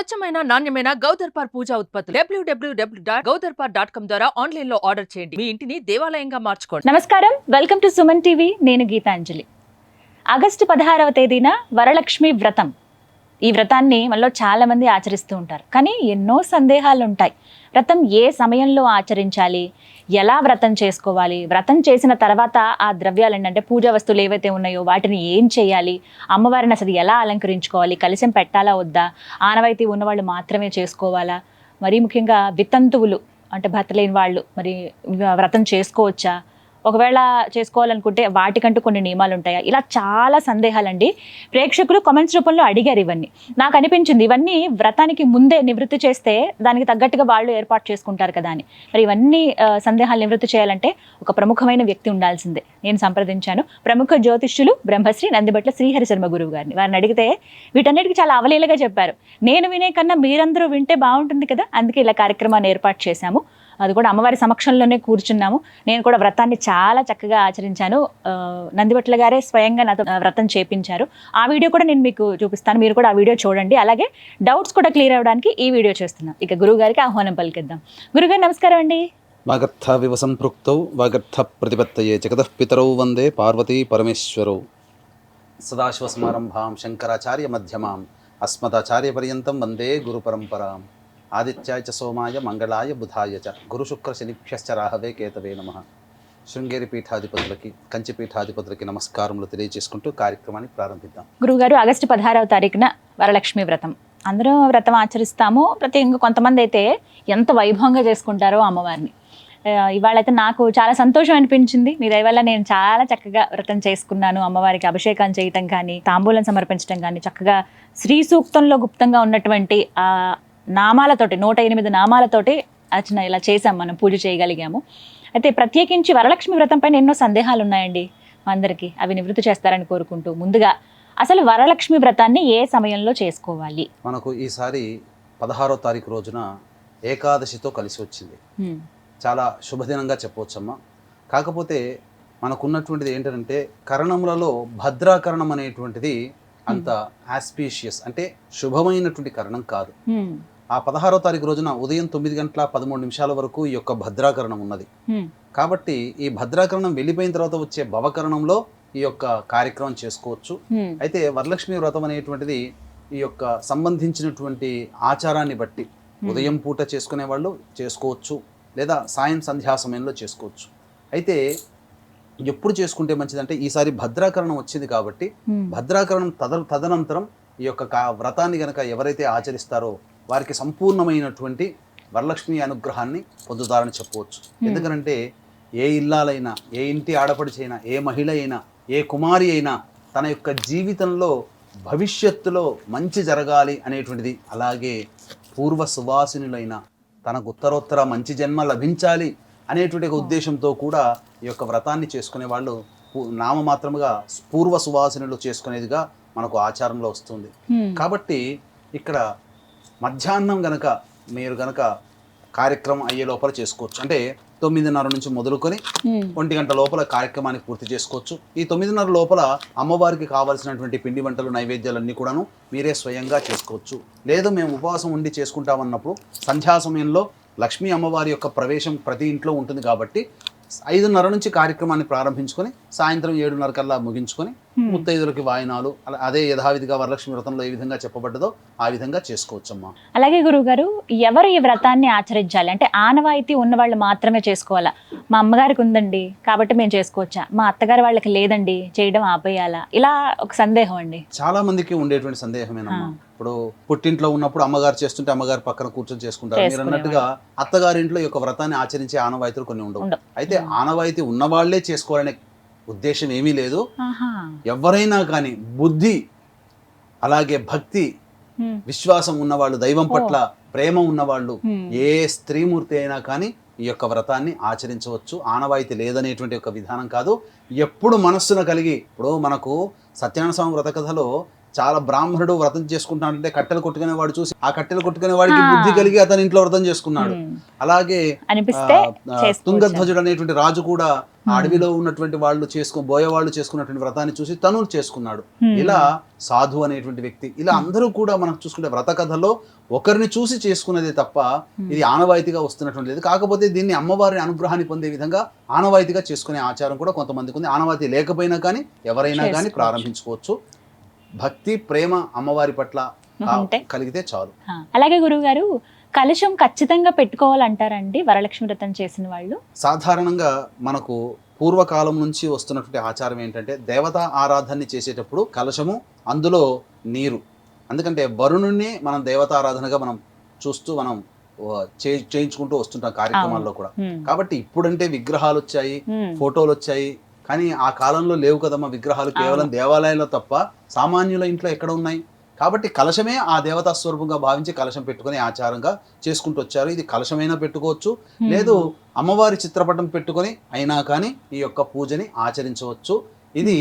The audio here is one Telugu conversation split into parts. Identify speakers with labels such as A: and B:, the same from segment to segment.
A: స్వచ్ఛమైన నాణ్యమైన గౌదర్పార్ పూజా ఉత్పత్తులు www.gaudarpar.com ద్వారా ఆన్లైన్ లో ఆర్డర్ చేయండి. మీ ఇంటిని దేవాలయంగా మార్చుకోండి.
B: నమస్కారం, వెల్కమ్ టు సుమన్ టీవీ. నేను గీతాంజలి. ఆగస్టు 16వ తేదీన వరలక్ష్మి వ్రతం. ఈ వ్రతాన్ని మనలో చాలా మంది ఆచరిస్తూ ఉంటారు, కానీ ఎన్నో సందేహాలు ఉంటాయి. వ్రతం ఏ సమయంలో ఆచరించాలి, ఎలా వ్రతం చేసుకోవాలి, వ్రతం చేసిన తర్వాత ఆ ద్రవ్యాలు అంటే పూజా వస్తువులు ఏవైతే ఉన్నాయో వాటిని ఏం చేయాలి, అమ్మవారిని అసలు ఎలా అలంకరించుకోవాలి, కలశం పెట్టాలా వద్దా, ఆనవాయితీ ఉన్నవాళ్ళు మాత్రమే చేసుకోవాలా, మరీ ముఖ్యంగా వితంతువులు అంటే భర్త లేని వాళ్ళు మరి వ్రతం చేసుకోవచ్చా, ఒకవేళ చేసుకోవాలనుకుంటే వాటికంటూ కొన్ని నియమాలు ఉంటాయా, ఇలా చాలా సందేహాలండి. ప్రేక్షకులు కామెంట్స్ రూపంలో అడిగారు. ఇవన్నీ నాకు అనిపించింది, ఇవన్నీ వ్రతానికి ముందే నివృత్తి చేస్తే దానికి తగ్గట్టుగా వాళ్ళు ఏర్పాటు చేసుకుంటారు కదా అని. మరి ఇవన్నీ సందేహాలు నివృత్తి చేయాలంటే ఒక ప్రముఖమైన వ్యక్తి ఉండాల్సిందే. నేను సంప్రదించాను ప్రముఖ జ్యోతిష్యులు బ్రహ్మశ్రీ నందిబట్ల శ్రీహరి శర్మ గురువు గారిని. వారిని అడిగితే వీటన్నిటికీ చాలా అవలీలగా చెప్పారు. నేను వినే కన్నా మీరందరూ వింటే బాగుంటుంది కదా, అందుకే ఇలా కార్యక్రమాన్ని ఏర్పాటు చేశాము. అది కూడా అమ్మవారి సమక్షంలోనే కూర్చున్నాము. నేను కూడా వ్రతాన్ని చాలా చక్కగా ఆచరించాను. నందిబట్ల గారే స్వయంగా నాతో వ్రతం చేపించారు. ఆ వీడియో కూడా నేను మీకు చూపిస్తాను, మీరు కూడా ఆ వీడియో చూడండి. అలాగే డౌట్స్ కూడా క్లియర్ అవ్వడానికి ఈ వీడియో చేస్తున్నాం. ఇక గురువు గారికి ఆహ్వానం పలికిద్దాం. గురుగారు నమస్కారం అండి.
C: వాగర్థ వివ సంపృక్తౌ వాగర్థ ప్రతిపత్తయే జగతః పితరౌ వందే పార్వతీ పరమేశ్వరౌ. సదాశివసమారంభాం శంకరాచార్య మధ్యమాం అస్మదాచార్య పర్యంతం వందే గురు పరంపరాం. ఆదిత్యాయ చ సోమాయ మంగళాయ బుధాయ చ గురు శుక్ర శనిభ్యశ్చ రాహవే కేతవే నమః. శృంగేరి పీఠాధిపతులకి కంచి పీఠాధిపతులకి నమస్కారములు తెలియజేసుకుంటూ కార్యక్రమాన్ని ప్రారంభిద్దాం.
B: గురుగారు, ఆగస్టు 16వ తారీఖున వరలక్ష్మి వ్రతం. అందరూ వ్రతం ఆచరిస్తాము. ప్రత్యేకంగా కొంతమంది అయితే ఎంత వైభవంగా చేసుకుంటారో అమ్మవారిని. ఇవాళ అయితే నాకు చాలా సంతోషం అనిపించింది. మీ దయ వల్ల నేను చాలా చక్కగా వ్రతం చేసుకున్నాను. అమ్మవారికి అభిషేకం చేయటం కానీ, తాంబూలం సమర్పించడం కానీ, చక్కగా శ్రీ సూక్తంలో గుప్తంగా ఉన్నటువంటి ఆ నామాలతోటి 108 నామాలతోటి అర్చన ఇలా చేసాం, మనం పూజ చేయగలిగాము. అయితే ప్రత్యేకించి వరలక్ష్మి వ్రతం పైన ఎన్నో సందేహాలు ఉన్నాయండి అందరికీ. అవి నివృత్తి చేస్తారని కోరుకుంటూ ముందుగా అసలు వరలక్ష్మి వ్రతాన్ని ఏ సమయంలో చేసుకోవాలి?
C: మనకు ఈసారి 16వ తారీఖు రోజున ఏకాదశితో కలిసి వచ్చింది. చాలా శుభదినంగా చెప్పవచ్చమ్మా. కాకపోతే మనకున్నటువంటిది ఏంటంటే కరణములలో భద్రాకరణం అనేటువంటిది అంత ఆస్పీషియస్ అంటే శుభమైనటువంటి కరణం కాదు. ఆ 16వ తారీఖు రోజున ఉదయం 9:13 వరకు ఈ యొక్క భద్రాకరణం ఉన్నది. కాబట్టి ఈ భద్రాకరణం వెళ్ళిపోయిన తర్వాత వచ్చే భవకరణంలో ఈ యొక్క కార్యక్రమం చేసుకోవచ్చు. అయితే వరలక్ష్మి వ్రతం అనేటువంటిది ఈ యొక్క సంబంధించినటువంటి ఆచారాన్ని బట్టి ఉదయం పూట చేసుకునే వాళ్ళు చేసుకోవచ్చు, లేదా సాయం సంధ్యా సమయంలో చేసుకోవచ్చు. అయితే ఎప్పుడు చేసుకుంటే మంచిదంటే ఈసారి భద్రాకరణం వచ్చింది కాబట్టి భద్రాకరణం తదనంతరం ఈ యొక్క వ్రతాన్ని గనక ఎవరైతే ఆచరిస్తారో వారికి సంపూర్ణమైనటువంటి వరలక్ష్మి అనుగ్రహాన్ని పొందుతారని చెప్పవచ్చు. ఎందుకంటే ఏ ఇల్లాలైనా, ఏ ఇంటి ఆడపడిచైనా, ఏ మహిళ అయినా, ఏ కుమారి అయినా తన యొక్క జీవితంలో భవిష్యత్తులో మంచి జరగాలి అనేటువంటిది, అలాగే పూర్వ సువాసినులైన తనకు ఉత్తరోత్తర మంచి జన్మ లభించాలి అనేటువంటి ఉద్దేశంతో కూడా ఈ యొక్క వ్రతాన్ని చేసుకునే వాళ్ళు నామమాత్రముగా పూర్వ సువాసినులు చేసుకునేదిగా మనకు ఆచారంలో వస్తుంది. కాబట్టి ఇక్కడ మధ్యాహ్నం గనక మీరు గనక కార్యక్రమం అయ్యే లోపల చేసుకోవచ్చు. అంటే 9:30 నుంచి మొదలుకొని 1 గంట లోపల కార్యక్రమాన్ని పూర్తి చేసుకోవచ్చు. ఈ 9:30 లోపల అమ్మవారికి కావాల్సినటువంటి పిండి వంటలు, నైవేద్యాలన్నీ కూడాను మీరే స్వయంగా చేసుకోవచ్చు. లేదు మేము ఉపవాసం ఉండి చేసుకుంటామన్నప్పుడు సంధ్యా సమయంలో లక్ష్మీ అమ్మవారి యొక్క ప్రవేశం ప్రతి ఇంట్లో ఉంటుంది కాబట్టి 5:30 నుంచి కార్యక్రమాన్ని ప్రారంభించుకొని సాయంత్రం 7:30 కల్లా ముగించుకొని ముత్తైదులకి వాయినాలు అదే యథావిధిగా వరలక్ష్మి వ్రతంలో ఏ విధంగా చెప్పబడ్డదో ఆ విధంగా చేసుకోవచ్చమ్మా.
B: అలాగే గురువుగారు, ఎవరు ఈ వ్రతాన్ని ఆచరించాలి అంటే ఆనవాయితీ ఉన్న వాళ్ళు మాత్రమే చేసుకోవాలా? మా అమ్మగారికి ఉందండి కాబట్టి మేము చేసుకోవచ్చా, మా అత్తగారి వాళ్ళకి లేదండి చేయడం ఆపేయాలా? ఇలా ఒక సందేహం అండి, చాలా
C: మందికి ఉండేటువంటి సందేహమేనమ్మా. ఇప్పుడు పుట్టింట్లో ఉన్నప్పుడు అమ్మగారు చేస్తుంటే అమ్మగారు పక్కన కూర్చొని చేసుకుంటారు. మీరు అన్నట్టుగా అత్తగారింట్లో ఈ యొక్క వ్రతాన్ని ఆచరించే ఆనవాయితీలు కొన్ని ఉండవు. అయితే ఆనవాయితీ ఉన్నవాళ్లే చేసుకోవాలనే ఉద్దేశం ఏమీ లేదు. ఎవరైనా కానీ బుద్ధి, అలాగే భక్తి, విశ్వాసం ఉన్నవాళ్ళు, దైవం పట్ల ప్రేమ ఉన్నవాళ్ళు, ఏ స్త్రీమూర్తి అయినా కానీ ఈ యొక్క వ్రతాన్ని ఆచరించవచ్చు. ఆనవాయితీ లేదనేటువంటి ఒక విధానం కాదు. ఎప్పుడు మనస్సును కలిగి, ఇప్పుడు మనకు సత్యనారాయణ స్వామి వ్రత కథలో చాలా బ్రాహ్మణుడు వ్రతం చేసుకుంటాడంటే కట్టెలు కొట్టుకునే వాడు చూసి ఆ కట్టెలు కొట్టుకునే వాడికి బుద్ధి కలిగి అతని ఇంట్లో వ్రతం చేసుకున్నాడు. అలాగే
B: అనిపిస్తే
C: తుంగధ్వజుడు అనేటువంటి రాజు కూడా అడవిలో ఉన్నటువంటి వాళ్ళు బోయవాళ్ళు చేసుకున్నటువంటి వ్రతాన్ని చూసి తను చేసుకున్నాడు. ఇలా సాధు అనేటువంటి వ్యక్తి, ఇలా అందరూ కూడా మనం చూసుకుంటే వ్రత కథలో ఒకరిని చూసి చేసుకున్నదే తప్ప ఇది ఆనవాయితీగా వస్తున్నటువంటి లేదు. కాకపోతే దీన్ని అమ్మవారి అనుగ్రహాన్ని పొందే విధంగా ఆనవాయితీగా చేసుకునే ఆచారం కూడా కొంతమందికి ఉంది. ఆనవాయితీ లేకపోయినా కానీ ఎవరైనా కానీ ప్రారంభించుకోవచ్చు. భక్తి ప్రేమ అమ్మవారి పట్ల కలిగితే చాలు.
B: అలాగే గురువు గారు, కలశం ఖచ్చితంగా పెట్టుకోవాలంటారండి వరలక్ష్మి వ్రతం చేసిన వాళ్ళు?
C: సాధారణంగా మనకు పూర్వకాలం నుంచి వస్తున్నటువంటి ఆచారం ఏంటంటే దేవతా ఆరాధనని చేసేటప్పుడు కలశము, అందులో నీరు. ఎందుకంటే వరుణుణ్ణి మనం దేవతారాధనగా మనం చూస్తూ మనం చేయించుకుంటూ వస్తుంటాం కార్యక్రమాల్లో కూడా. కాబట్టి ఇప్పుడంటే విగ్రహాలు వచ్చాయి, ఫోటోలు వచ్చాయి, కానీ ఆ కాలంలో లేవు కదమ్మా విగ్రహాలు. కేవలం దేవాలయాల్లో తప్ప సామాన్యుల ఇంట్లో ఎక్కడ ఉన్నాయి? కాబట్టి కలశమే ఆ దేవతా స్వరూపంగా భావించి కలశం పెట్టుకునే ఆచారంగా చేసుకుంటూ వచ్చారు. ఇది కలశమైనా పెట్టుకోవచ్చు, లేదు అమ్మవారి చిత్రపటం పెట్టుకొని అయినా కానీ ఈ యొక్క పూజని ఆచరించవచ్చు. ఇది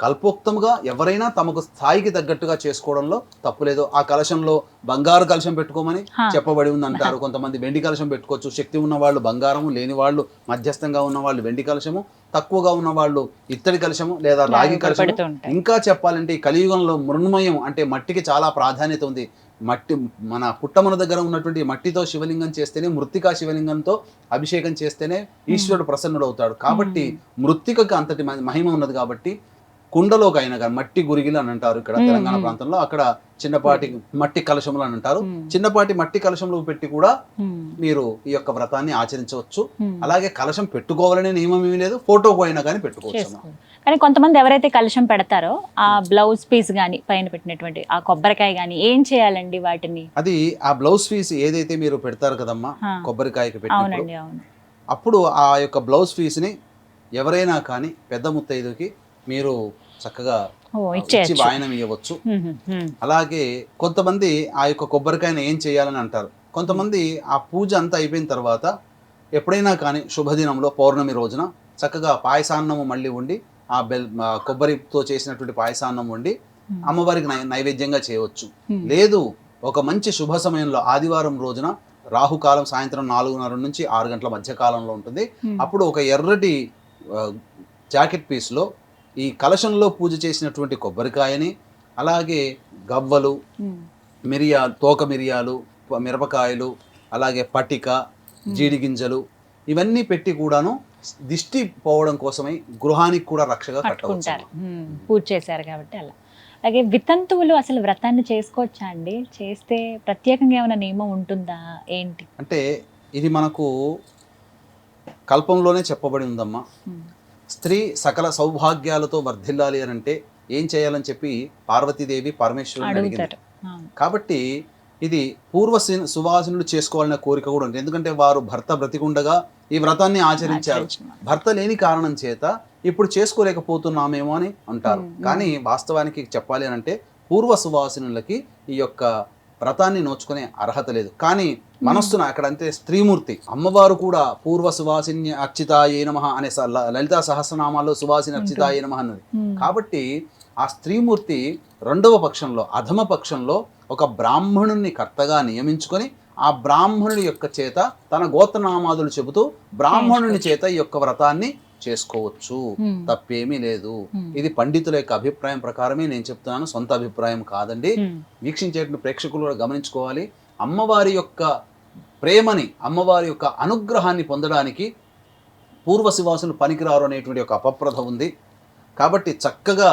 C: కల్పోక్తముగా ఎవరైనా తమకు స్థాయికి తగ్గట్టుగా చేసుకోవడంలో తప్పులేదు. ఆ కలశంలో బంగారు కలశం పెట్టుకోమని చెప్పబడి ఉంది అంటారు. కొంతమంది వెండి కలశం పెట్టుకోవచ్చు. శక్తి ఉన్న వాళ్ళు బంగారము, లేని వాళ్ళు మధ్యస్థంగా ఉన్న వాళ్ళు వెండి కలశము, తక్కువగా ఉన్న వాళ్ళు ఇత్తడి కలశము లేదా రాగి కలశము. ఇంకా చెప్పాలంటే ఈ కలియుగంలో మృణ్మయం అంటే మట్టికి చాలా ప్రాధాన్యత ఉంది. మట్టి మన పుట్టమన దగ్గర ఉన్నటువంటి మట్టితో శివలింగం చేస్తేనే, మృత్తికా శివలింగంతో అభిషేకం చేస్తేనే ఈశ్వరుడు ప్రసన్నుడు అవుతాడు. కాబట్టి మృత్తికకు అంతటి మహిమ ఉన్నది. కాబట్టి కుండలోకి అయినా కానీ మట్టి గురిగిలు అని అంటారు ఇక్కడ తెలంగాణ ప్రాంతంలో, అక్కడ చిన్నపాటి మట్టి కలశములు అని అంటారు. చిన్నపాటి మట్టి కలశంలో పెట్టి కూడా మీరు ఈ యొక్క వ్రతాన్ని ఆచరించవచ్చు. అలాగే కలశం పెట్టుకోవాలనే నియమం ఏమీ లేదు, ఫోటోకు అయినా కానీ పెట్టుకోవచ్చు.
B: కానీ కొంతమంది ఎవరైతే కలశం పెడతారో ఆ బ్లౌజ్ పీస్ గానీ పైన పెట్టినటువంటి ఆ కొబ్బరికాయ గానీ ఏం చేయాలండి వాటిని?
C: అది ఆ బ్లౌజ్ పీస్ ఏదైతే మీరు పెడతారు కదమ్మా కొబ్బరికాయకి పెట్టినప్పుడు, అప్పుడు ఆ యొక్క బ్లౌజ్ పీస్ ని ఎవరైనా కానీ పెద్ద ముత్తైదుకి మీరు చక్కగా ఇచ్చి వాయనం ఇవ్వచ్చు. అలాగే కొంతమంది ఆ యొక్క కొబ్బరికాయను ఏం చేయాలని అంటారు. కొంతమంది ఆ పూజ అంతా అయిపోయిన తర్వాత ఎప్పుడైనా కానీ శుభదినంలో పౌర్ణమి రోజున చక్కగా పాయసాన్నము మళ్ళీ వండి ఆ కొబ్బరితో చేసినటువంటి పాయసాన్నం వండి అమ్మవారికి నైవేద్యంగా చేయవచ్చు. లేదు ఒక మంచి శుభ సమయంలో ఆదివారం రోజున రాహుకాలం సాయంత్రం 4:30 నుంచి 6 గంటల మధ్య కాలంలో ఉంటుంది. అప్పుడు ఒక ఎర్రటి జాకెట్ పీస్లో ఈ కలశంలో పూజ చేసినటువంటి కొబ్బరికాయని, అలాగే గవ్వలు, మిరియాలు, తోక మిరియాలు, మిరపకాయలు, అలాగే పటిక, జీడి గింజలు ఇవన్నీ పెట్టి కూడాను దిష్టి పోవడం కోసమై గృహానికి కూడా రక్షగా కట్టుకుంటారు.
B: పూజ చేశారు కాబట్టి అలా. అలాగే వితంతువులు అసలు వ్రతాన్ని చేసుకోవచ్చా అండి? చేస్తే ప్రత్యేకంగా ఏమైనా నియమం ఉంటుందా ఏంటి?
C: అంటే ఇది మనకు కల్పంలోనే చెప్పబడి ఉందమ్మా. స్త్రీ సకల సౌభాగ్యాలతో వర్ధిల్లాలి అని అంటే ఏం చేయాలని చెప్పి పార్వతీదేవి పరమేశ్వరుని అడిగింది. కాబట్టి ఇది పూర్వ సువాసినులు చేసుకోవాలనే కోరిక కూడా ఉంది. ఎందుకంటే వారు భర్త బ్రతికుండగా ఈ వ్రతాన్ని ఆచరించారు. భర్త లేని కారణం చేత ఇప్పుడు చేసుకోలేకపోతున్నామేమో అని అంటారు. కానీ వాస్తవానికి చెప్పాలి అని అంటే పూర్వ సువాసినులకి ఈ యొక్క వ్రతాన్ని నోచుకునే అర్హత లేదు. కానీ మనస్సున అక్కడ అంతే స్త్రీమూర్తి అమ్మవారు కూడా పూర్వ సువాసిని అర్చితాయే నమః అనే లలితా సహస్రనామాల్లో సువాసిని అర్చితాయే నమః అన్నది. కాబట్టి ఆ స్త్రీమూర్తి రెండవ పక్షంలో అధమ పక్షంలో ఒక బ్రాహ్మణుణ్ణి కర్తగా నియమించుకొని ఆ బ్రాహ్మణుడి యొక్క చేత తన గోత్రనామాదులు చెబుతూ బ్రాహ్మణుని చేత ఈ యొక్క వ్రతాన్ని చేసుకోవచ్చు. తప్పేమీ లేదు. ఇది పండితుల యొక్క అభిప్రాయం ప్రకారమే నేను చెప్తున్నాను, సొంత అభిప్రాయం కాదండి. వీక్షించేటువంటి ప్రేక్షకులు కూడా గమనించుకోవాలి. అమ్మవారి యొక్క ప్రేమని, అమ్మవారి యొక్క అనుగ్రహాన్ని పొందడానికి పూర్వ శివాసులు పనికిరారు అనేటువంటి ఒక అపప్రథ ఉంది. కాబట్టి చక్కగా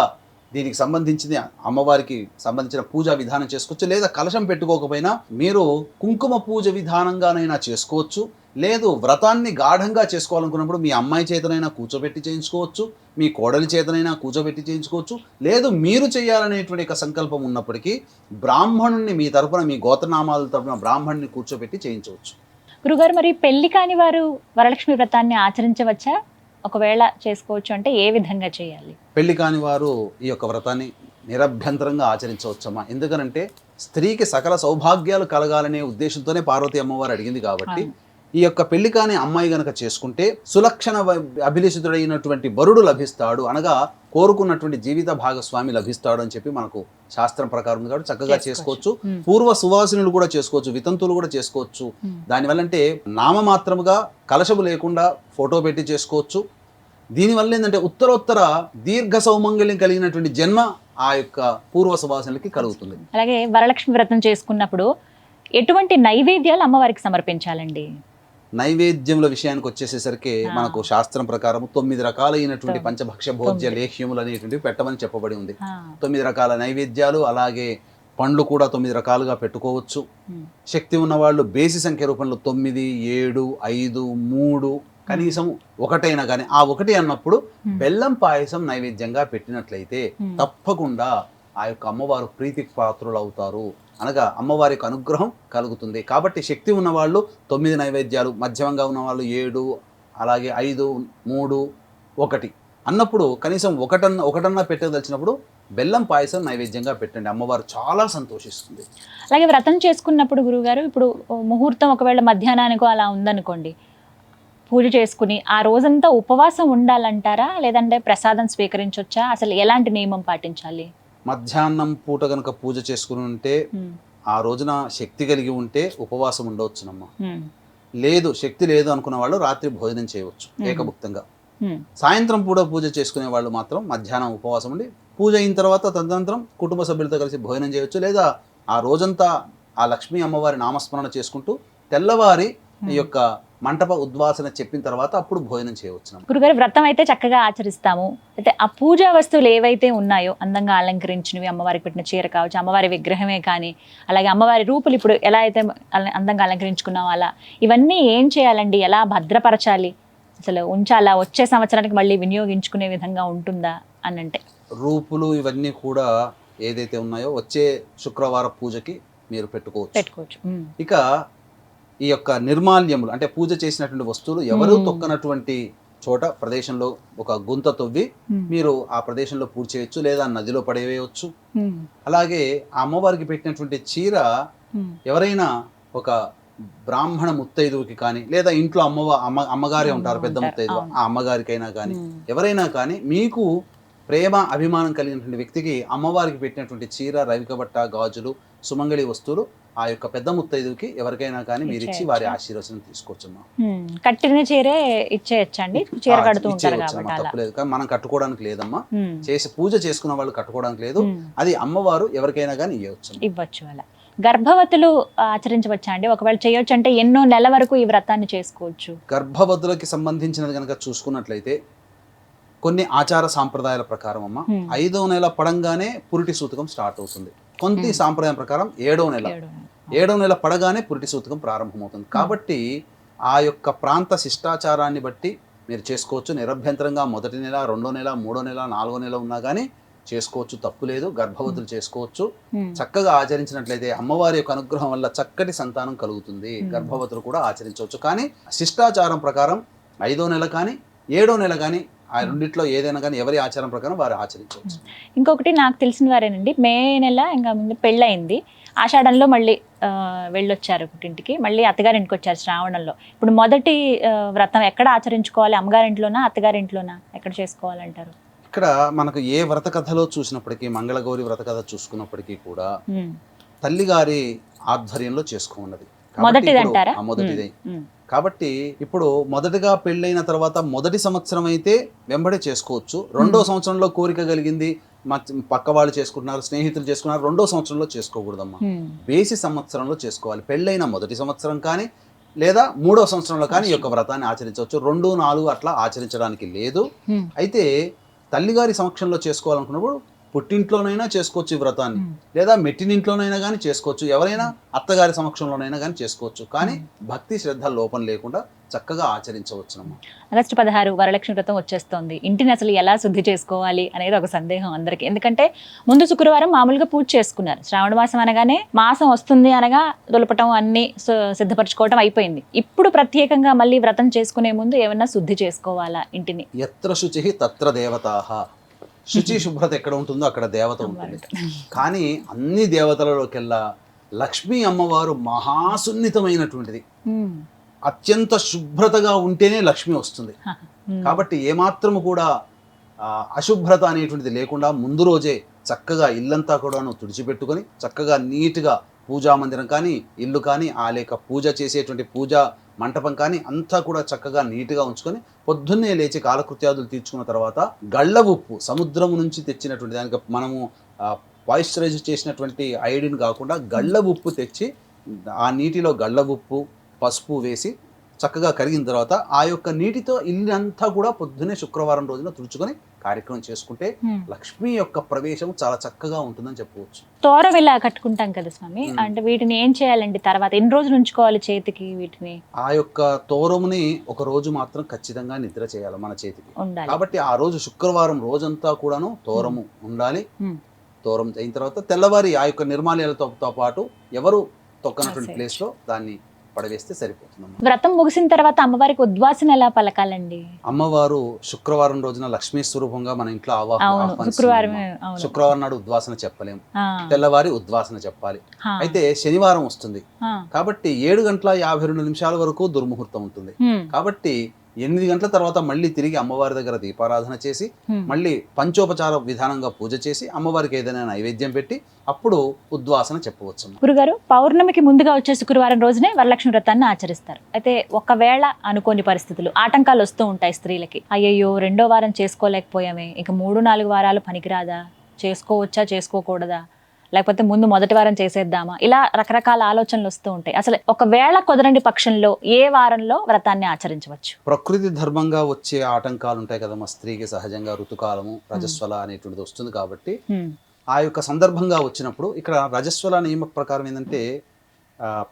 C: దీనికి సంబంధించింది అమ్మవారికి సంబంధించిన పూజా విధానం చేసుకోవచ్చు. లేదా కలశం పెట్టుకోకపోయినా మీరు కుంకుమ పూజ విధానంగానైనా చేసుకోవచ్చు. లేదు వ్రతాన్ని గాఢంగా చేసుకోవాలనుకున్నప్పుడు మీ అమ్మాయి చేతనైనా కూర్చోబెట్టి చేయించుకోవచ్చు, మీ కోడలి చేతనైనా కూర్చోబెట్టి చేయించుకోవచ్చు. లేదు మీరు చేయాలనేటువంటి ఒక సంకల్పం ఉన్నప్పటికీ బ్రాహ్మణుణ్ణి మీ తరపున, మీ గోత్రనామాల తరపున బ్రాహ్మణుని కూర్చోబెట్టి చేయించవచ్చు.
B: గురుగారు, మరి పెళ్లి కాని వారు వరలక్ష్మి వ్రతాన్ని ఆచరించవచ్చా? ఒకవేళ చేసుకోవచ్చు అంటే ఏ విధంగా చేయాలి?
C: పెళ్లి కాని వారు ఈ యొక్క వ్రతాన్ని నిరభ్యంతరంగా ఆచరించవచ్చమ్మా. ఎందుకనంటే స్త్రీకి సకల సౌభాగ్యాలు కలగాలనే ఉద్దేశంతోనే పార్వతీ అమ్మవారు అడిగింది. కాబట్టి ఈ యొక్క పెళ్లి కాని అమ్మాయి గనక చేసుకుంటే సులక్షణ అభిలషితుడైనటువంటి వరుడు లభిస్తాడు, అనగా కోరుకున్నటువంటి జీవిత భాగస్వామి లభిస్తాడు అని చెప్పి మనకు శాస్త్రం ప్రకారం ఉంది కాబట్టి చక్కగా చేసుకోవచ్చు. పూర్వ సువాసినులు కూడా చేసుకోవచ్చు, వితంతులు కూడా చేసుకోవచ్చు. దానివల్ల అంటే నామమాత్రముగా కలశము లేకుండా ఫోటో పెట్టి చేసుకోవచ్చు. దీనివల్ల ఏంటంటే ఉత్తరోత్తర దీర్ఘ సౌమంగళ్యం కలిగినటువంటి జన్మ ఆ యొక్క పూర్వ సువాసనలకి కలుగుతుంది.
B: అలాగే వరలక్ష్మి వ్రతం చేసుకున్నప్పుడు ఎటువంటి నైవేద్యాలు అమ్మవారికి సమర్పించాలండి?
C: నైవేద్యముల విషయానికి వచ్చేసేసరికి మనకు శాస్త్రం ప్రకారం 9 రకాలైనటువంటి పంచభక్ష భోజ్య లేహ్యములు అనేటువంటివి పెట్టమని చెప్పబడి ఉంది. 9 రకాల నైవేద్యాలు, అలాగే పండ్లు కూడా 9 రకాలుగా పెట్టుకోవచ్చు. శక్తి ఉన్న వాళ్ళు బేసి సంఖ్య రూపంలో 9, 7, 5, 3 కనీసం ఒకటైనా కానీ ఆ ఒకటి అన్నప్పుడు బెల్లం పాయసం నైవేద్యంగా పెట్టినట్లయితే తప్పకుండా ఆ యొక్క అమ్మవారు ప్రీతికి పాత్రులు అవుతారు, అనగా అమ్మవారికి అనుగ్రహం కలుగుతుంది. కాబట్టి శక్తి ఉన్న వాళ్ళు 9 నైవేద్యాలు, మధ్యమంగా ఉన్న వాళ్ళు 7, అలాగే 5, 3, 1 అన్నప్పుడు కనీసం ఒకటన్నా పెట్టదలిచినప్పుడు బెల్లం పాయసం నైవేద్యంగా పెట్టండి, అమ్మవారు చాలా సంతోషిస్తుంది.
B: అలాగే వ్రతం చేసుకున్నప్పుడు గురువుగారు ఇప్పుడు ముహూర్తం ఒకవేళ మధ్యాహ్నానికో అలా ఉందనుకోండి, పూజ చేసుకుని ఆ రోజంతా ఉపవాసం ఉండాలంటారా, లేదంటే ప్రసాదం స్వీకరించవచ్చా? అసలు ఎలాంటి నియమం పాటించాలి?
C: మధ్యాహ్నం పూట కనుక పూజ చేసుకుని ఉంటే ఆ రోజున శక్తి కలిగి ఉంటే ఉపవాసం ఉండవచ్చునమ్మా. లేదు, శక్తి లేదు అనుకున్న వాళ్ళు రాత్రి భోజనం చేయవచ్చు ఏకభుక్తంగా. సాయంత్రం పూట పూజ చేసుకునే వాళ్ళు మాత్రం మధ్యాహ్నం ఉపవాసం ఉండి పూజ అయిన తర్వాత తదనంతరం కుటుంబ సభ్యులతో కలిసి భోజనం చేయవచ్చు. లేదా ఆ రోజంతా ఆ లక్ష్మీ అమ్మవారి నామస్మరణ చేసుకుంటూ తెల్లవారి ఈ యొక్క మంటప ఉద్వాసన చెప్పిన తర్వాత అప్పుడు భోజనం చేయవచ్చు.
B: గురుగారు, వ్రతం అయితే చక్కగా ఆచరిస్తాము, అయితే ఆ పూజా వస్తువులు ఏవైతే ఉన్నాయో అందంగా అలంకరించినవి, అమ్మవారికి పెట్టిన చీర కావచ్చు, అమ్మవారి విగ్రహమే కానీ, అలాగే అమ్మవారి రూపులు ఇప్పుడు ఎలా అయితే అందంగా అలంకరించుకున్నామో అలా ఇవన్నీ ఏం చేయాలండి? ఎలా భద్రపరచాలి? అసలు ఉంచాలా? వచ్చే సంవత్సరానికి మళ్ళీ వినియోగించుకునే విధంగా ఉంటుందా అని అంటే?
C: రూపులు ఇవన్నీ కూడా ఏదైతే ఉన్నాయో వచ్చే శుక్రవారం పూజకి మీరు పెట్టుకోవచ్చు. ఇక ఈ యొక్క నిర్మాల్యములు అంటే పూజ చేసినటువంటి వస్తువులు ఎవరు తొక్కనటువంటి చోట ప్రదేశంలో ఒక గుంత తవ్వి మీరు ఆ ప్రదేశంలో పూజ చేయొచ్చు, లేదా నదిలో పడేయవచ్చు. అలాగే ఆ అమ్మవారికి పెట్టినటువంటి చీర ఎవరైనా ఒక బ్రాహ్మణ ముత్తైదువుకి కానీ, లేదా ఇంట్లో అమ్మగారే ఉంటారు పెద్ద ముత్తైదువు, ఆ అమ్మగారికైనా కానీ ఎవరైనా కానీ మీకు ప్రేమ అభిమానం కలిగినటువంటి వ్యక్తికి అమ్మవారికి పెట్టినటువంటి చీర, రవికబట్ట, గాజులు, సుమంగళి వస్తువులు ఆ యొక్క పెద్ద ముత్తైదుకి ఎవరికైనా కానీ మీరు ఇచ్చి వారి ఆశీర్వచనం తీసుకోవచ్చమ్మా.
B: కట్టిన చీరే ఇచ్చేయచ్చండి, చీర కడుతూ ఉంటారు కాబట్టి
C: తప్పలేదు, కానీ మనం కట్టుకోవడానికి లేదమ్మా. చేసి పూజ చేసుకున్న వాళ్ళు కట్టుకోవడానికి లేదు, అది అమ్మవారు ఎవరికైనా కానీ ఇవ్వచ్చు.
B: అలా గర్భవతులు ఆచరించవచ్చా అండి? ఒకవేళ చేయొచ్చు అంటే ఎన్నో నెల వరకు ఈ వ్రతాన్ని చేసుకోవచ్చు?
C: గర్భవతులకి సంబంధించినది కనుక చూసుకున్నట్లయితే కొన్ని ఆచార సాంప్రదాయాల ప్రకారం అమ్మ 5వ నెల పడంగానే పురిటి సూతకం స్టార్ట్ అవుతుంది. కొంత సాంప్రదాయం ప్రకారం 7వ నెల పడగానే పురిటి సూతకం ప్రారంభమవుతుంది. కాబట్టి ఆ యొక్క ప్రాంత శిష్టాచారాన్ని బట్టి మీరు చేసుకోవచ్చు. నిరభ్యంతరంగా 1వ నెల, 2వ నెల, 3వ నెల, 4వ నెల ఉన్నా కానీ చేసుకోవచ్చు, తప్పు లేదు. గర్భవతులు చేసుకోవచ్చు. చక్కగా ఆచరించినట్లయితే అమ్మవారి యొక్క అనుగ్రహం వల్ల చక్కటి సంతానం కలుగుతుంది. గర్భవతులు కూడా ఆచరించవచ్చు. కానీ శిష్టాచారం ప్రకారం 5వ నెల కానీ 7వ నెల కానీ ఆ రెండిట్లో ఏదైనా కానీ ఎవరి ఆచారం ప్రకారం వారు ఆచరించవచ్చు.
B: ఇంకొకటి నాకు తెలిసిన వారేనండి, మే నెల ఇంకా ముందు పెళ్ళయింది, ఆషాఢంలో మళ్ళీ వెళ్ళొచ్చారు పుట్టింటికి, మళ్ళీ అత్తగారింటికి వచ్చారు శ్రావణంలో. ఇప్పుడు మొదటి వ్రతం ఎక్కడ ఆచరించుకోవాలి? అమ్మగారింట్లోనా, అత్తగారింట్లోనా, ఎక్కడ చేసుకోవాలంటారు?
C: ఇక్కడ మనకు ఏ వ్రత కథలో చూసినప్పటికీ, మంగళగౌరి వ్రత కథ చూసుకున్నప్పటికీ కూడా తల్లిగారి ఆధ్వర్యంలో చేసుకోన్నది మొదటిది. కాబట్టి ఇప్పుడు మొదటగా పెళ్ళైన తర్వాత మొదటి సంవత్సరం అయితే వెంబడే చేసుకోవచ్చు. 2వ సంవత్సరంలో కోరిక కలిగింది, పక్క వాళ్ళు చేసుకుంటున్నారు, స్నేహితులు చేసుకున్నారు, 2వ సంవత్సరంలో చేసుకోకూడదమ్మా. బేసి సంవత్సరంలో చేసుకోవాలి. పెళ్ళైన మొదటి సంవత్సరం కానీ లేదా 3వ సంవత్సరంలో కానీ ఈ యొక్క వ్రతాన్ని ఆచరించవచ్చు. 2, 4 అట్లా ఆచరించడానికి లేదు. అయితే తల్లిగారి సమక్షంలో చేసుకోవాలనుకున్నప్పుడు పుట్టింట్లోనైనా చేసుకోవచ్చు ఈ వ్రతాన్ని, లేదా మెట్టినింట్లోనైనా కానీ చేసుకోవచ్చు, ఎవరైనా అత్తగారి సమక్షంలోనైనా కానీ చేసుకోవచ్చు. కానీ భక్తి శ్రద్ధ లోపం లేకుండా చక్కగా ఆచరించవచ్చునమ్మా.
B: ఆగస్టు 16 వరలక్ష్మి వ్రతం వచ్చేస్తోంది. ఇంటిని అసలు ఎలా శుద్ధి చేసుకోవాలి అనేది ఒక సందేహం అందరికీ. ఎందుకంటే ముందు శుక్రవారం మామూలుగా పూజ చేసుకున్నారు, శ్రావణ మాసం అనగానే మాసం వస్తుంది అనగా దులపటం అన్ని సిద్ధపరచుకోవటం అయిపోయింది. ఇప్పుడు ప్రత్యేకంగా మళ్ళీ వ్రతం చేసుకునే ముందు ఏమన్నా శుద్ధి చేసుకోవాలా ఇంటిని?
C: ఎత్ర శుచి తత్ర దేవతాః. శుచి శుభ్రత ఎక్కడ ఉంటుందో అక్కడ దేవత ఉంటుంది. కానీ అన్ని దేవతలలోకెల్లా లక్ష్మీ అమ్మవారు మహాసున్నితమైనటువంటిది. అత్యంత శుభ్రతగా ఉంటేనే లక్ష్మి వస్తుంది. కాబట్టి ఏమాత్రము కూడా అశుభ్రత అనేటువంటిది లేకుండా ముందు రోజే చక్కగా ఇల్లంతా కూడాను తుడిచిపెట్టుకొని చక్కగా నీట్గా పూజా మందిరం కానీ ఇల్లు కానీ లేక పూజ చేసేటువంటి పూజా మంటపం కానీ అంతా కూడా చక్కగా నీట్గా ఉంచుకొని పొద్దున్నే లేచి కాలకృత్యాదులు తీర్చుకున్న తర్వాత గళ్ళ ఉప్పు సముద్రం నుంచి తెచ్చినటువంటి దానికి మనము పాయిశ్చరైజ్ చేసినటువంటి ఐడిన్ కాకుండా గళ్ళ ఉప్పు తెచ్చి ఆ నీటిలో గళ్ళ ఉప్పు పసుపు వేసి చక్కగా కరిగిన తర్వాత ఆ యొక్క నీటితో ఇల్లంతా కూడా పొద్దున్నే శుక్రవారం రోజున తుడుచుకొని కార్యక్రమం చేసుకుంటే లక్ష్మి యొక్క ప్రవేశం చాలా చక్కగా ఉంటుందని చెప్పవచ్చు.
B: తోరం ఇలా కట్టుకుంటాం కదా స్వామి, అంటే వీటిని ఏం చేయాలండి? తర్వాత ఎన్ని రోజులు ఉంచుకోవాలి చేతికి వీటిని? ఆ
C: యొక్క తోరముని ఒక రోజు మాత్రం ఖచ్చితంగా నిద్ర చేయాలి మన చేతికి. కాబట్టి ఆ రోజు శుక్రవారం రోజంతా కూడాను తోరము ఉండాలి. తోరం అయిన తర్వాత తెల్లవారి ఆ యొక్క నిర్మాల్యాలతో పాటు ఎవరు తొక్కనటువంటి ప్లేస్ లో దాన్ని పడవేస్తే సరిపోతుంది.
B: వ్రతం ముగిసిన తర్వాత అమ్మవారికి ఉద్వాసన ఎలా పలకాలండి?
C: అమ్మవారు శుక్రవారం రోజున లక్ష్మీ స్వరూపంగా మన ఇంట్లో శుక్రవారం నాడు ఉద్వాసన చెప్పలేము, తెల్లవారి ఉద్వాసన చెప్పాలి. అయితే శనివారం వస్తుంది కాబట్టి 7:52 వరకు దుర్ముహూర్తం ఉంటుంది. కాబట్టి 8 గంటల తర్వాత మళ్ళీ తిరిగి అమ్మవారి దగ్గర దీపారాధన చేసి మళ్ళీ పంచోపచార విధానంగా పూజ చేసి అమ్మవారికి ఏదైనా నైవేద్యం పెట్టి అప్పుడు ఉద్వాసన చెప్పవచ్చు.
B: గురుగారు, పౌర్ణమికి ముందుగా వచ్చే శుక్రవారం రోజునే వరలక్ష్మి వ్రతాన్ని ఆచరిస్తారు. అయితే ఒకవేళ అనుకోని పరిస్థితులు ఆటంకాలు వస్తూ ఉంటాయి స్త్రీలకి. అయ్యయ్యో 2వ వారం చేసుకోలేకపోయామే, ఇక 3-4 వారాలు పనికిరాదా, చేసుకోవచ్చా చేసుకోకూడదా, లేకపోతే ముందు మొదటి వారం చేసేద్దామా, ఇలా రకరకాల ఆలోచనలు వస్తూ ఉంటాయి. అసలు ఒకవేళ కుదరని పక్షంలో ఏ వారంలో వ్రతాన్ని ఆచరించవచ్చు?
C: ప్రకృతి ధర్మంగా వచ్చే ఆటంకాలు ఉంటాయి కదా మా స్త్రీకి, సహజంగా ఋతుకాలము రజస్వల అనేటువంటిది వస్తుంది కాబట్టి ఆ యొక్క సందర్భంగా వచ్చినప్పుడు ఇక్కడ రజస్వల నియమ ప్రకారం ఏంటంటే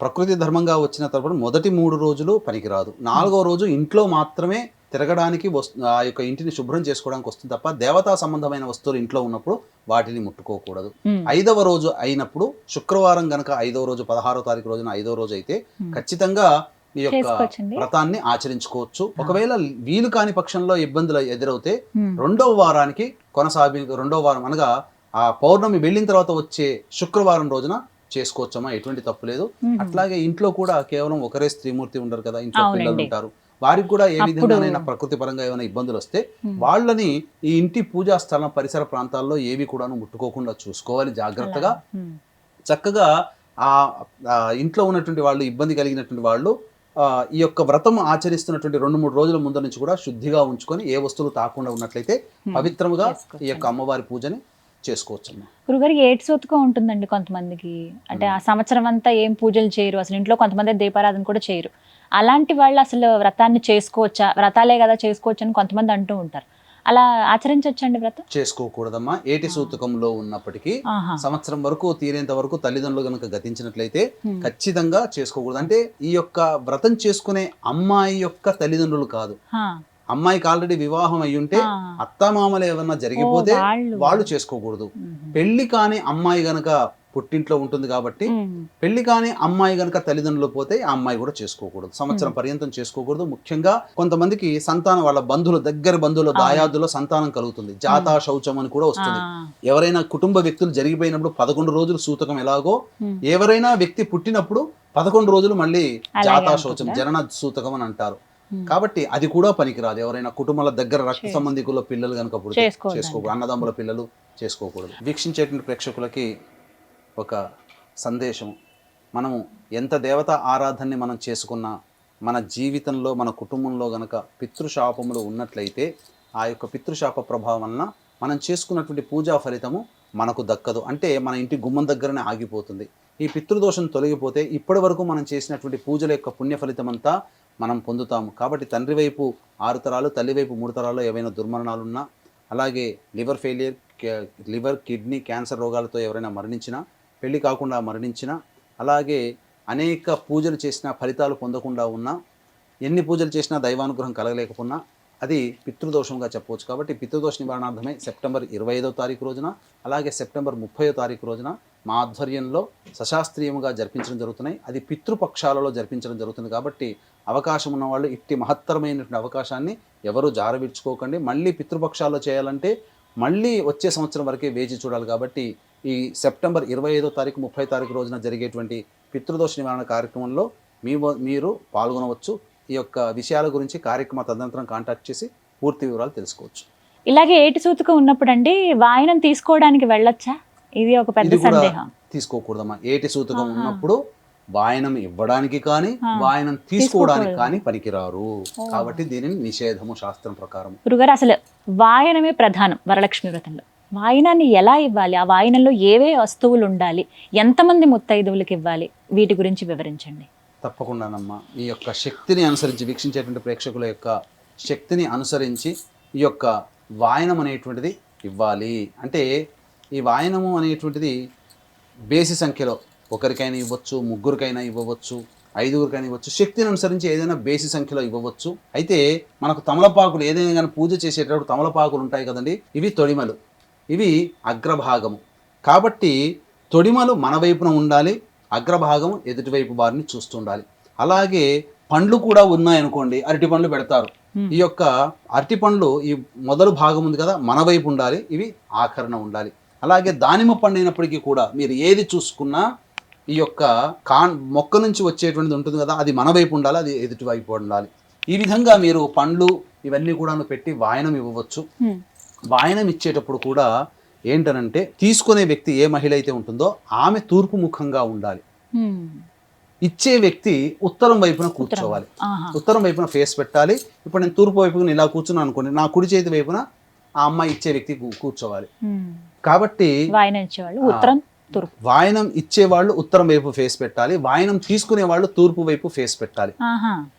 C: ప్రకృతి ధర్మంగా వచ్చిన తర్వాత మొదటి 3 రోజులు పనికిరాదు, 4వ రోజు ఇంట్లో మాత్రమే తిరగడానికి ఆ యొక్క ఇంటిని శుభ్రం చేసుకోవడానికి వస్తుంది తప్ప దేవతా సంబంధమైన వస్తువులు ఇంట్లో ఉన్నప్పుడు వాటిని ముట్టుకోకూడదు. 5వ రోజు అయినప్పుడు శుక్రవారం గనక 5వ రోజు 16వ తారీఖు రోజున 5వ రోజు అయితే ఖచ్చితంగా ఈ యొక్క వ్రతాన్ని ఆచరించుకోవచ్చు. ఒకవేళ వీలు కాని పక్షంలో ఇబ్బందులు ఎదురవుతే 2వ వారానికి కొనసాగి 2వ వారం అనగా ఆ పౌర్ణమి వెళ్ళిన తర్వాత వచ్చే శుక్రవారం రోజున చేసుకోవచ్చమ్మా, ఎటువంటి తప్పు లేదు. అట్లాగే ఇంట్లో కూడా కేవలం ఒకరే స్త్రీమూర్తి ఉండరు కదా, ఇంట్లో పిల్లలు ఉంటారు, వారికి కూడా ఏ విధంగానైనా ప్రకృతి పరంగా ఏమైనా ఇబ్బందులు వస్తే వాళ్ళని ఈ ఇంటి పూజా స్థలం పరిసర ప్రాంతాల్లో ఏవి కూడా ముట్టుకోకుండా చూసుకోవాలి జాగ్రత్తగా. చక్కగా ఆ ఇంట్లో ఉన్నటువంటి వాళ్ళు ఇబ్బంది కలిగినటువంటి వాళ్ళు ఈ యొక్క వ్రతం ఆచరిస్తున్నటువంటి 2-3 రోజుల ముందు నుంచి కూడా శుద్ధిగా ఉంచుకొని ఏ వస్తువులు తాకుండా ఉన్నట్లయితే పవిత్రముగా ఈ యొక్క అమ్మవారి పూజని చేసుకోవచ్చమ్మా.
B: గురుగారు, ఏటి సూతకం ఉంటుందండి కొంతమందికి, అంటే ఆ సంవత్సరం అంతా ఏం పూజలు చేయరు, అసలు ఇంట్లో కొంతమంది దీపారాధన కూడా చేయరు. అలాంటి వాళ్ళు అసలు వ్రతాన్ని చేసుకోవచ్చా? వ్రతాలే కదా చేసుకోవచ్చు అని కొంతమంది అంటూ ఉంటారు. అలా ఆచరించవచ్చండి వ్రతం?
C: చేసుకోకూడదమ్మా. ఏటి సూతకంలో ఉన్నప్పటికీ సంవత్సరం వరకు తీరేంత వరకు తల్లిదండ్రులు కనుక గతించినట్లయితే ఖచ్చితంగా చేసుకోకూడదు. అంటే ఈ యొక్క వ్రతం చేసుకునే అమ్మాయి యొక్క తల్లిదండ్రులు కాదు, అమ్మాయికి ఆల్రెడీ వివాహం అయ్యుంటే అత్తమామలు ఏమన్నా జరిగిపోతే వాళ్ళు చేసుకోకూడదు. పెళ్లి కాని అమ్మాయి గనక పుట్టింట్లో ఉంటుంది కాబట్టి పెళ్లి కాని అమ్మాయి గనక తల్లిదండ్రులు పోతే ఆ అమ్మాయి కూడా చేసుకోకూడదు, సంవత్సరం పర్యంతం చేసుకోకూడదు. ముఖ్యంగా కొంతమందికి సంతానం వాళ్ళ బంధువులు దగ్గర బంధువుల దాయాదులో సంతానం కలుగుతుంది, జాతా శౌచం అని కూడా వస్తుంది. ఎవరైనా కుటుంబ వ్యక్తులు జరిగిపోయినప్పుడు 11 రోజులు సూతకం ఎలాగో ఎవరైనా వ్యక్తి పుట్టినప్పుడు 11 రోజులు మళ్ళీ జాతా శౌచం జనన సూతకం అని అంటారు. కాబట్టి అది కూడా పనికిరాదు. ఎవరైనా కుటుంబాల దగ్గర రక్త సంబంధికుల పిల్లలు కనుక చేసుకోకూడదు, అన్నదమ్ముల పిల్లలు చేసుకోకూడదు. వీక్షించేటువంటి ప్రేక్షకులకి ఒక సందేశం, మనము ఎంత దేవతా ఆరాధనని మనం చేసుకున్నా మన జీవితంలో మన కుటుంబంలో గనక పితృశాపములు ఉన్నట్లయితే ఆ యొక్క పితృశాప ప్రభావం వలన మనం చేసుకున్నటువంటి పూజా ఫలితము మనకు దక్కదు, అంటే మన ఇంటి గుమ్మం దగ్గరనే ఆగిపోతుంది. ఈ పితృదోషం తొలగిపోతే ఇప్పటి వరకు మనం చేసినటువంటి పూజల యొక్క పుణ్య ఫలితం అంతా మనం పొందుతాము. కాబట్టి తండ్రి వైపు 6 తరాలు, తల్లి వైపు 3 తరాల్లో ఏవైనా దుర్మరణాలు ఉన్నా, అలాగే liver failure, liver kidney cancer రోగాలతో ఎవరైనా మరణించినా, పెళ్లి కాకుండా మరణించినా, అలాగే అనేక పూజలు చేసినా ఫలితాలు పొందకుండా ఉన్నా, ఎన్ని పూజలు చేసినా దైవానుగ్రహం కలగలేకపోయినా అది పితృదోషంగా చెప్పవచ్చు. కాబట్టి పితృదోష నివారణార్థమే సెప్టెంబర్ 25వ తారీఖు రోజున అలాగే సెప్టెంబర్ 30వ తారీఖు రోజున మా ఆధ్వర్యంలో సశాస్త్రీయముగా జరిపించడం జరుగుతున్నాయి. అది పితృపక్షాలలో జరిపించడం జరుగుతుంది. కాబట్టి అవకాశం ఉన్న వాళ్ళు ఇట్టి మహత్తరమైనటువంటి అవకాశాన్ని ఎవరు జారవిడ్చుకోకండి. మళ్ళీ పితృపక్షాల్లో చేయాలంటే మళ్ళీ వచ్చే సంవత్సరం వరకే వేచి చూడాలి. కాబట్టి ఈ సెప్టెంబర్ 25వ తారీఖు 30వ తారీఖు రోజున జరిగేటువంటి పితృదోష నివారణ కార్యక్రమంలో మీరు పాల్గొనవచ్చు. ఈ యొక్క విషయాల గురించి కార్యక్రమ తదనంతరం కాంటాక్ట్ చేసి పూర్తి వివరాలు తెలుసుకోవచ్చు.
B: ఇలాగే ఏటి సూతకం ఉన్నప్పుడు అండి వాయనం తీసుకోవడానికి వెళ్ళొచ్చా? ఇది ఒక పెద్ద
C: ఇది కూడా
B: సందేహం.
C: తీసుకోకూడదమ్మా. ఏటి సూతకం ఉన్నప్పుడు వాయనం ఇవ్వడానికి కానీ వాయనం తీసుకోవడానికి కానీ పనికిరారు. కాబట్టి దీనిని నిషేధము శాస్త్రం ప్రకారం.
B: గురుగారు, అసలు వాయనమే ప్రధానం వరలక్ష్మి వ్రతంలో. వాయనాన్ని ఎలా ఇవ్వాలి? ఆ వాయనంలో ఏవే వస్తువులు ఉండాలి? ఎంతమంది ముత్తైదువులకు ఇవ్వాలి? వీటి గురించి వివరించండి.
C: తప్పకుండానమ్మా. ఈ యొక్క శక్తిని అనుసరించి వీక్షించేటువంటి ప్రేక్షకుల యొక్క శక్తిని అనుసరించి ఈ యొక్క వాయనం అనేటువంటిది ఇవ్వాలి. అంటే ఈ వాయనము అనేటువంటిది బేసి సంఖ్యలో ఒకరికైనా ఇవ్వచ్చు, ముగ్గురికైనా ఇవ్వవచ్చు, 5గురికైనా ఇవ్వచ్చు. శక్తిని అనుసరించి ఏదైనా బేసి సంఖ్యలో ఇవ్వవచ్చు. అయితే మనకు తమలపాకులు ఏదైనా కానీ పూజ చేసేటప్పుడు తమలపాకులు ఉంటాయి కదండి, ఇవి తొడిమలు, ఇవి అగ్రభాగము. కాబట్టి తొడిమలు మన వైపున ఉండాలి, అగ్రభాగము ఎదుటివైపు వారిని చూస్తూ ఉండాలి. అలాగే పండ్లు కూడా ఉన్నాయనుకోండి, అరటి పండ్లు పెడతారు. ఈ యొక్క అరటి పండ్లు ఈ మొదలు భాగం ఉంది కదా, మన వైపు ఉండాలి, ఇవి ఆఖరణ ఉండాలి. అలాగే దానిమ్మ పండు అయినప్పటికీ కూడా మీరు ఏది చూసుకున్నా ఈ యొక్క మొక్క నుంచి వచ్చేటువంటిది ఉంటుంది కదా, అది మన వైపు ఉండాలి, అది ఎదుటి వైపు ఉండాలి. ఈ విధంగా మీరు పండ్లు ఇవన్నీ కూడా పెట్టి వాయనం ఇవ్వవచ్చు. వాయనం ఇచ్చేటప్పుడు కూడా ఏంటనంటే తీసుకునే వ్యక్తి ఏ మహిళ అయితే ఉంటుందో ఆమె తూర్పు ముఖంగా ఉండాలి. ఇచ్చే వ్యక్తి ఉత్తరం వైపున కూర్చోవాలి. ఉత్తరం వైపున ఫేస్ పెట్టాలి. ఇప్పుడు నేను తూర్పు వైపున ఇలా కూర్చున్నాను అనుకోండి, నా కుడి చేతి వైపున ఆ అమ్మాయి ఇచ్చే వ్యక్తి కూర్చోవాలి. కాబట్టి వాయనం ఇచ్చేవాళ్ళు ఉత్తరం వైపు ఫేస్ పెట్టాలి, వాయనం తీసుకునే వాళ్ళు తూర్పు వైపు ఫేస్ పెట్టాలి.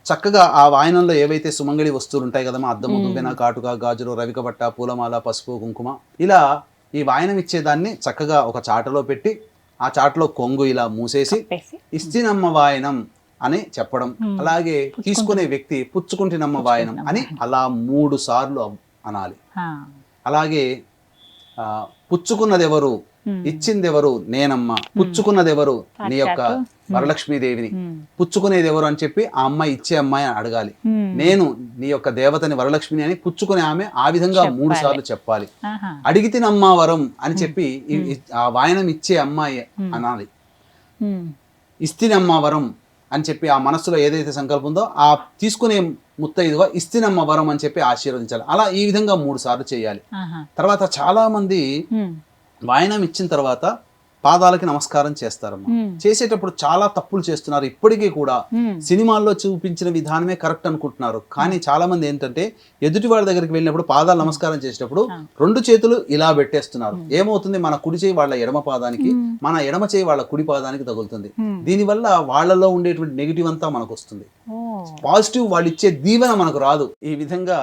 C: చక్కగా ఆ వాయనంలో ఏవైతే సుమంగళి వస్తువులు ఉంటాయి కదమ్మా, అద్దము, దువ్వెన, కాటుక, గాజులు, రవిక బట్ట, పూలమాల, పసుపు, కుంకుమ, ఇలా ఈ వాయనం ఇచ్చేదాన్ని చక్కగా ఒక చాటలో పెట్టి ఆ చాటలో కొంగు ఇలా మూసేసి ఇస్తినమ్మ వాయనం అని చెప్పడం. అలాగే తీసుకునే వ్యక్తి పుచ్చుకుంటినమ్మ వాయనం అని అలా 3 సార్లు అనాలి. అలాగే పుచ్చుకున్నది ఎవరు, ఇచ్చింది ఎవరు, నేనమ్మ. పుచ్చుకున్నది ఎవరు, నీ యొక్క వరలక్ష్మీదేవిని. పుచ్చుకునేది ఎవరు అని చెప్పి ఆ అమ్మాయి ఇచ్చే అమ్మాయి అని అడగాలి. నేను నీ యొక్క దేవతని వరలక్ష్మిని అని పుచ్చుకునే ఆమె ఆ విధంగా 3 సార్లు చెప్పాలి. అడిగితినమ్మా వరం అని చెప్పి ఆ వాయనం ఇచ్చే అమ్మాయి అనాలి. ఇస్తినమ్మా వరం అని చెప్పి ఆ మనస్సులో ఏదైతే సంకల్పం ఉందో ఆ తీసుకునే ముత్తైదువ ఇస్తినమ్మ వరం అని చెప్పి ఆశీర్వదించాలి. అలా ఈ విధంగా 3 సార్లు చేయాలి. తర్వాత చాలా మంది వాయనం ఇచ్చిన తర్వాత పాదాలకి నమస్కారం చేస్తారమ్మా. చేసేటప్పుడు చాలా తప్పులు చేస్తున్నారు. ఇప్పటికీ కూడా సినిమాల్లో చూపించిన విధానమే కరెక్ట్ అనుకుంటున్నారు. కానీ చాలా మంది ఏంటంటే ఎదుటి వాళ్ళ దగ్గరికి వెళ్ళినప్పుడు పాదాలు నమస్కారం చేసేటప్పుడు 2 చేతులు ఇలా పెట్టేస్తున్నారు. ఏమవుతుంది, మన కుడి చేయి వాళ్ళ ఎడమ పాదానికి, మన ఎడమ చేయి వాళ్ళ కుడి పాదానికి తగులుతుంది. దీనివల్ల వాళ్ళలో ఉండేటువంటి నెగిటివ్ అంతా మనకు వస్తుంది. పాజిటివ్ వాళ్ళు ఇచ్చే దీవెన మనకు రాదు. ఈ విధంగా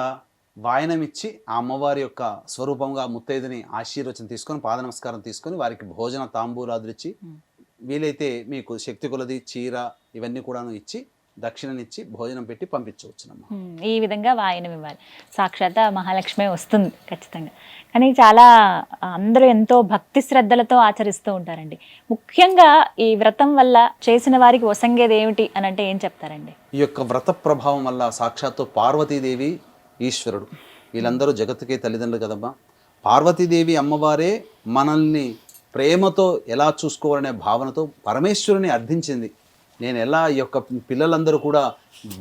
C: వాయనం ఇచ్చి ఆ అమ్మవారి యొక్క స్వరూపంగా ముత్తైదుని ఆశీర్వచనం తీసుకొని పాద నమస్కారం తీసుకొని వారికి భోజన తాంబూలాదులు ఇచ్చి, వీలైతే మీకు శక్తి కొలది చీర ఇవన్నీ కూడాను ఇచ్చి దక్షిణనిచ్చి భోజనం పెట్టి పంపించవచ్చునమ్మా.
B: ఈ విధంగా వాయనం ఇవ్వాలి. సాక్షాత్ మహాలక్ష్మి వస్తుంది ఖచ్చితంగా. కానీ చాలా అందరూ ఎంతో భక్తి శ్రద్ధలతో ఆచరిస్తూ ఉంటారండి. ముఖ్యంగా ఈ వ్రతం వల్ల చేసిన వారికి వసంగేది ఏమిటి అని అంటే ఏం చెప్తారండి?
C: ఈ యొక్క వ్రత ప్రభావం వల్ల సాక్షాత్తు పార్వతీదేవి, ఈశ్వరుడు వీళ్ళందరూ జగత్తుకే తల్లిదండ్రులు కదమ్మా. పార్వతీదేవి అమ్మవారే మనల్ని ప్రేమతో ఎలా చూసుకోవాలనే భావనతో పరమేశ్వరుని అర్థించింది. నేను ఎలా ఈ యొక్క పిల్లలందరూ కూడా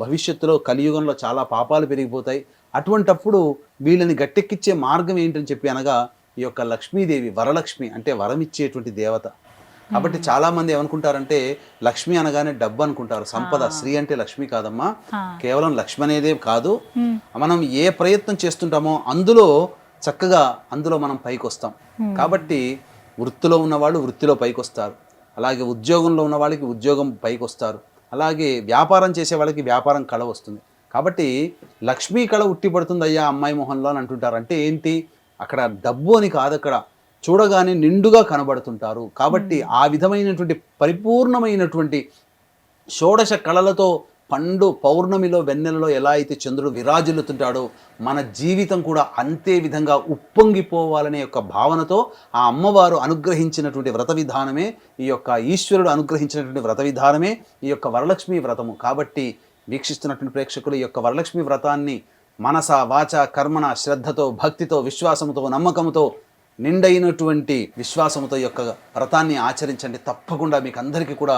C: భవిష్యత్తులో కలియుగంలో చాలా పాపాలు పెరిగిపోతాయి, అటువంటప్పుడు వీళ్ళని గట్టెక్కిచ్చే మార్గం ఏంటని చెప్పి అనగా ఈ యొక్క లక్ష్మీదేవి, వరలక్ష్మి అంటే వరం ఇచ్చేటువంటి దేవత. కాబట్టి చాలా మంది ఏమనుకుంటారంటే లక్ష్మి అనగానే డబ్బు అనుకుంటారు, సంపద. శ్రీ అంటే లక్ష్మి కాదమ్మా. కేవలం లక్ష్మి అనేదే కాదు, మనం ఏ ప్రయత్నం చేస్తుంటామో అందులో మనం పైకి వస్తాం. కాబట్టి వృత్తిలో ఉన్నవాళ్ళు వృత్తిలో పైకి వస్తారు, అలాగే ఉద్యోగంలో ఉన్న వాళ్ళకి ఉద్యోగం పైకి వస్తారు, అలాగే వ్యాపారం చేసే వాళ్ళకి వ్యాపారం కళ వస్తుంది. కాబట్టి లక్ష్మీ కళ ఉట్టిపడుతుంది అయ్యా అమ్మాయి మొహంలో అని అంటుంటారు. అంటే ఏంటి, అక్కడ డబ్బు అని కాదు, అక్కడ చూడగానే నిండుగా కనబడుతుంటారు. కాబట్టి ఆ విధమైనటువంటి పరిపూర్ణమైనటువంటి షోడశ కళలతో పండు పౌర్ణమిలో వెన్నెలలో ఎలా అయితే చంద్రుడు విరాజిల్లుతుంటాడో మన జీవితం కూడా అంతే విధంగా ఉప్పొంగిపోవాలనే యొక్క భావనతో ఆ అమ్మవారు అనుగ్రహించినటువంటి వ్రత విధానమే, ఈ యొక్క ఈశ్వరుడు అనుగ్రహించినటువంటి వ్రత విధానమే ఈ యొక్క వరలక్ష్మి వ్రతము. కాబట్టి వీక్షిస్తున్నటువంటి ప్రేక్షకులు ఈ యొక్క వరలక్ష్మి వ్రతాన్ని మనస, వాచ, కర్మణ, శ్రద్ధతో, భక్తితో, విశ్వాసముతో, నమ్మకంతో, నిండైనటువంటి విశ్వాసముతో యొక్క వ్రతాన్ని ఆచరించండి. తప్పకుండా మీకు అందరికీ కూడా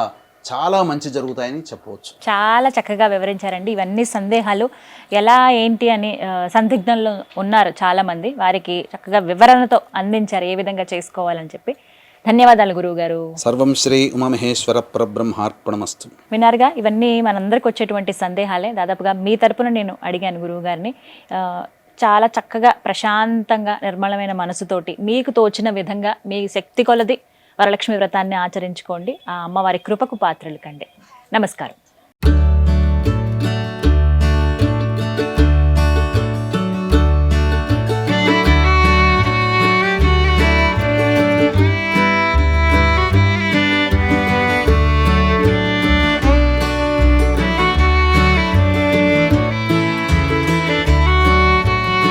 C: చాలా మంచి జరుగుతాయని చెప్పవచ్చు.
B: చాలా చక్కగా వివరించారండి. ఇవన్నీ సందేహాలు ఎలా ఏంటి అని సందిగ్ధంలో ఉన్నారు చాలామంది, వారికి చక్కగా వివరణతో అందించారు ఏ విధంగా చేసుకోవాలని చెప్పి. ధన్యవాదాలు గురువు గారు.
C: సర్వం శ్రీ ఉమామహేశ్వర పరబ్రహ్మార్పణమస్తు.
B: విన్నారుగా, ఇవన్నీ మనందరికి వచ్చేటువంటి సందేహాలే. దాదాపుగా మీ తరపున నేను అడిగాను గురువు గారిని. చాలా చక్కగా ప్రశాంతంగా నిర్మలమైన మనసుతోటి మీకు తోచిన విధంగా మీ శక్తి కొలది వరలక్ష్మి వ్రతాన్ని ఆచరించుకోండి. ఆ అమ్మవారి కృపకు పాత్రలు కండి. నమస్కారం.